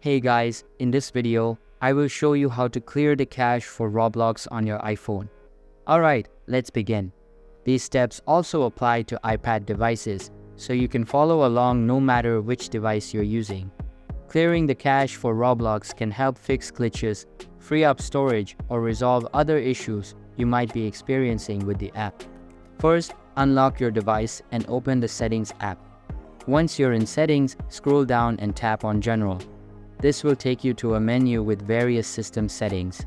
Hey guys, in this video, I will show you how to clear the cache for Roblox on your iPhone. Alright, let's begin. These steps also apply to iPad devices, so you can follow along no matter which device you're using. Clearing the cache for Roblox can help fix glitches, free up storage, or resolve other issues you might be experiencing with the app. First, unlock your device and open the Settings app. Once you're in Settings, scroll down and tap on General. This will take you to a menu with various system settings.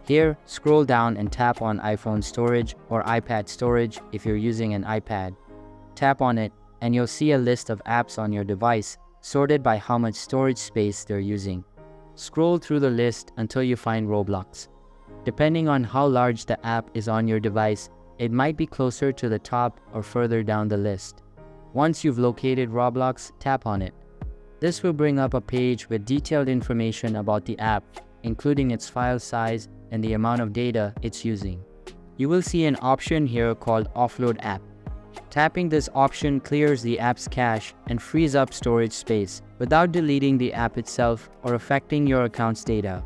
Here, scroll down and tap on iPhone storage or iPad storage if you're using an iPad. Tap on it, and you'll see a list of apps on your device, sorted by how much storage space they're using. Scroll through the list until you find Roblox. Depending on how large the app is on your device, it might be closer to the top or further down the list. Once you've located Roblox, tap on it. This will bring up a page with detailed information about the app, including its file size and the amount of data it's using. You will see an option here called Offload App. Tapping this option clears the app's cache and frees up storage space without deleting the app itself or affecting your account's data.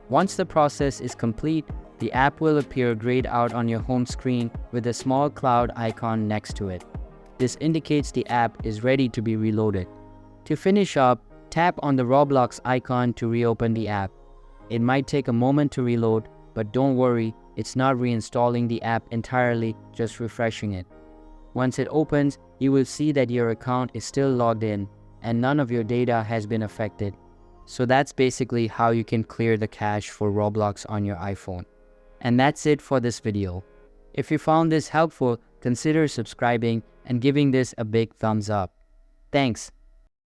Once the process is complete, the app will appear grayed out on your home screen with a small cloud icon next to it. This indicates the app is ready to be reloaded. To finish up, tap on the Roblox icon to reopen the app. It might take a moment to reload, but don't worry, it's not reinstalling the app entirely, just refreshing it. Once it opens, you will see that your account is still logged in, and none of your data has been affected. So that's basically how you can clear the cache for Roblox on your iPhone. And that's it for this video. If you found this helpful, consider subscribing and giving this a big thumbs up. Thanks.